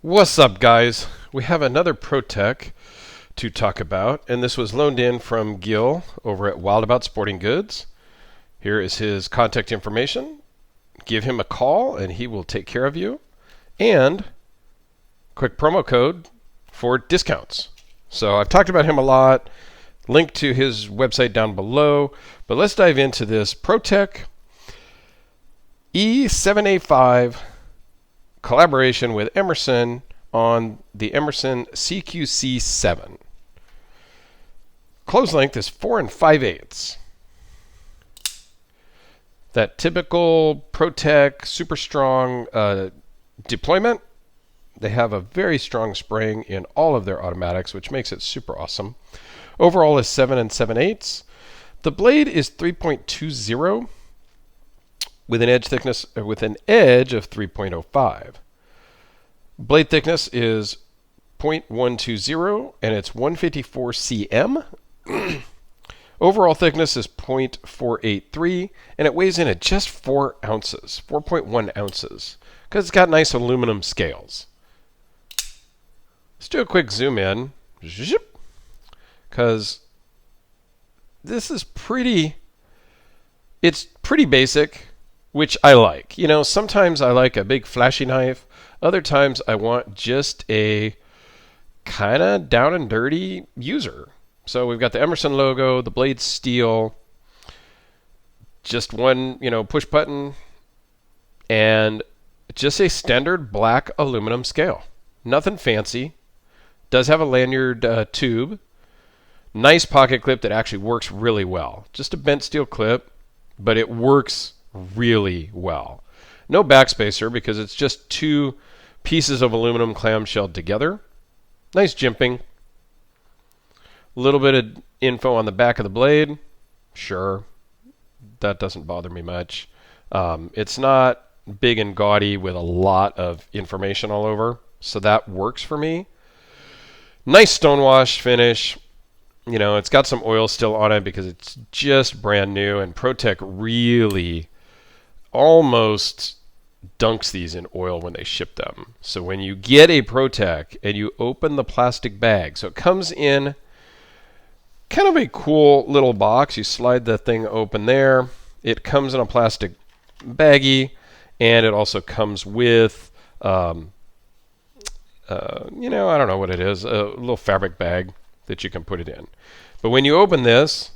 What's up, guys? We have another ProTech to talk about, and this was loaned in from Gil over at Wildabout Sporting Goods. Here is his contact information. Give him a call, and he will take care of you. And quick promo code for discounts. So I've talked about him a lot. Link to his website down below. But let's dive into this ProTech E7A5 collaboration with Emerson on the Emerson CQC-7. Close length is 4 5/8. That typical ProTech super strong deployment. They have a very strong spring in all of their automatics, which makes it super awesome. Overall is 7 7/8. The blade is 3.20 with an edge of 3.05. Blade thickness is 0.120 and it's 154 cm. Overall thickness is 0.483 and it weighs in at just 4 ounces, 4.1 ounces, because it's got nice aluminum scales. Let's do a quick zoom in, because this is it's pretty basic, which I like. You know, sometimes I like a big flashy knife. Other times I want just a kind of down and dirty user. So we've got the Emerson logo, the blade's steel, just one, push button, and just a standard black aluminum scale. Nothing fancy. Does have a lanyard tube. Nice pocket clip that actually works really well. Just a bent steel clip, but it works really well. No backspacer because it's just two pieces of aluminum clamshell together. Nice jimping. A little bit of info on the back of the blade. Sure, that doesn't bother me much. It's not big and gaudy with a lot of information all over, so that works for me. Nice stonewash finish. It's got some oil still on it because it's just brand new, and ProTech really almost dunks these in oil when they ship them. So when you get a ProTech and you open the plastic bag, so it comes in kind of a cool little box. You slide the thing open there. It comes in a plastic baggie, and it also comes with, I don't know what it is, a little fabric bag that you can put it in. But when you open this,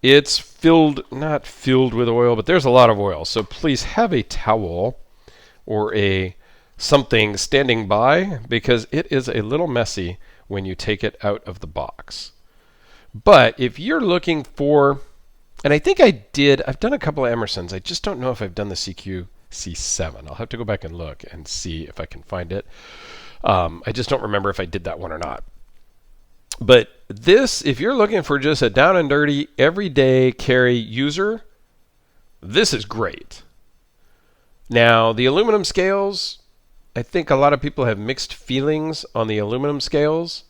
it's not filled with oil, but there's a lot of oil. So please have a towel or something standing by, because it is a little messy when you take it out of the box. But if you're looking for, and I think I've done a couple of Emersons. I just don't know if I've done the CQC-7. I'll have to go back and look and see if I can find it. I just don't remember if I did that one or not. But this, if you're looking for just a down and dirty, everyday carry user, this is great. Now, the aluminum scales, I think a lot of people have mixed feelings on the aluminum scales.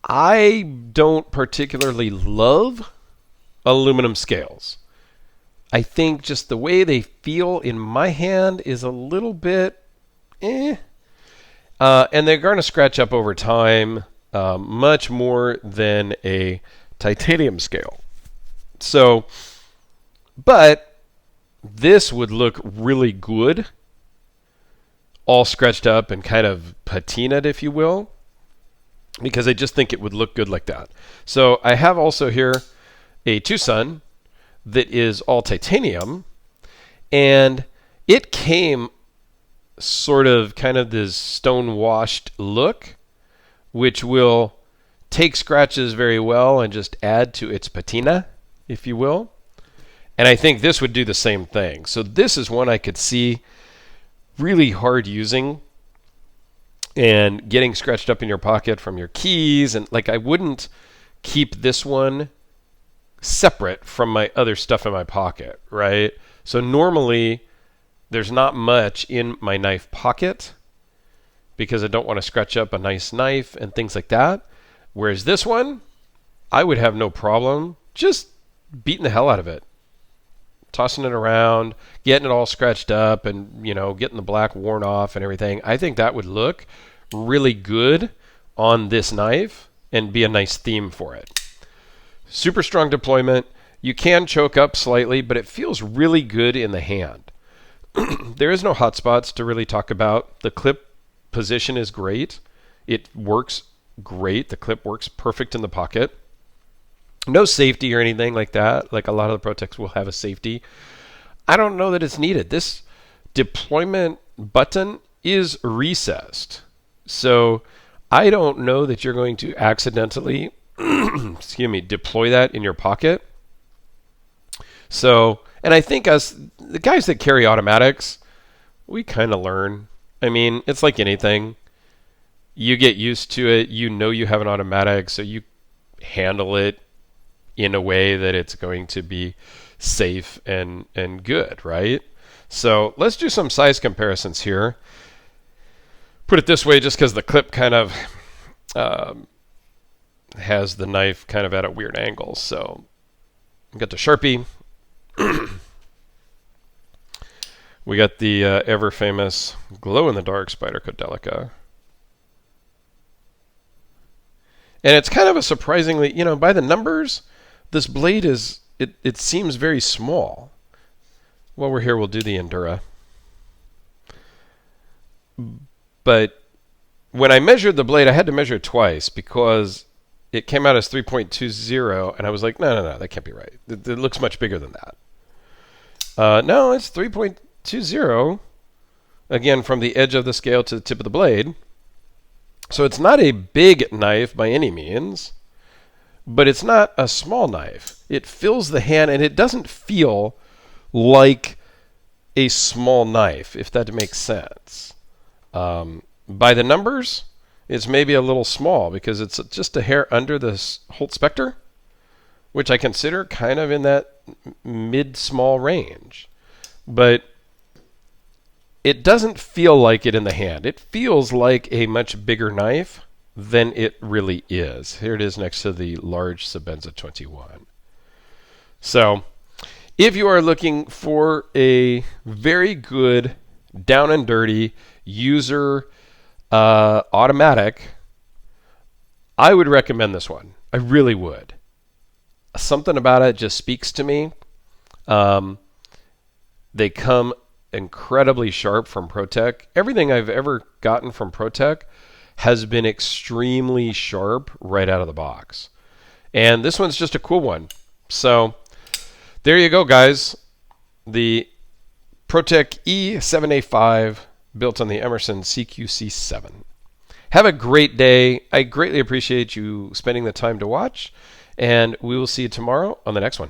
I don't particularly love aluminum scales. I think just the way they feel in my hand is a little bit and they're going to scratch up over time. Much more than a titanium scale. So, but this would look really good, all scratched up and kind of patinaed, if you will, because I just think it would look good like that. So I have also here a Tucson that is all titanium, and it came sort of kind of this stone-washed look, which will take scratches very well and just add to its patina, if you will. And I think this would do the same thing. So this is one I could see really hard using and getting scratched up in your pocket from your keys. And I wouldn't keep this one separate from my other stuff in my pocket, right? So normally there's not much in my knife pocket, because I don't want to scratch up a nice knife and things like that. Whereas this one, I would have no problem just beating the hell out of it. tossing it around, getting it all scratched up, and getting the black worn off and everything. I think that would look really good on this knife and be a nice theme for it. Super strong deployment. You can choke up slightly, but it feels really good in the hand. There is no hot spots to really talk about. The clip position is great. It works great. The clip works perfect in the pocket. No safety or anything like that. Like a lot of the ProTechs will have a safety. I don't know that it's needed. This deployment button is recessed. So I don't know that you're going to accidentally deploy that in your pocket. So, and I think us, the guys that carry automatics, we kind of learn. I mean, it's like anything. You get used to it. You have an automatic, so you handle it in a way that it's going to be safe and good, right? So let's do some size comparisons here. Put it this way, just because the clip kind of has the knife kind of at a weird angle. So we got the Sharpie. We got the ever famous glow-in-the-dark Spyderco Delica. And it's kind of a surprisingly, by the numbers, this blade is, it seems very small. While we're here, we'll do the Endura. But when I measured the blade, I had to measure it twice because it came out as 3.20, and I was like, no, that can't be right. It looks much bigger than that. No, it's 3.20, again, from the edge of the scale to the tip of the blade. So it's not a big knife by any means, but it's not a small knife. It fills the hand, and it doesn't feel like a small knife, if that makes sense. By the numbers, it's maybe a little small because it's just a hair under the Holt Spectre, which I consider kind of in that mid-small range. But it doesn't feel like it in the hand. It feels like a much bigger knife than it really is. Here it is next to the large Sebenza 21. So if you are looking for a very good, down and dirty user automatic, I would recommend this one. I really would. Something about it just speaks to me. They come incredibly sharp from ProTech. Everything I've ever gotten from ProTech has been extremely sharp right out of the box. And this one's just a cool one. So there you go, guys. The ProTech E7A5 built on the Emerson CQC-7. Have a great day. I greatly appreciate you spending the time to watch, and we will see you tomorrow on the next one.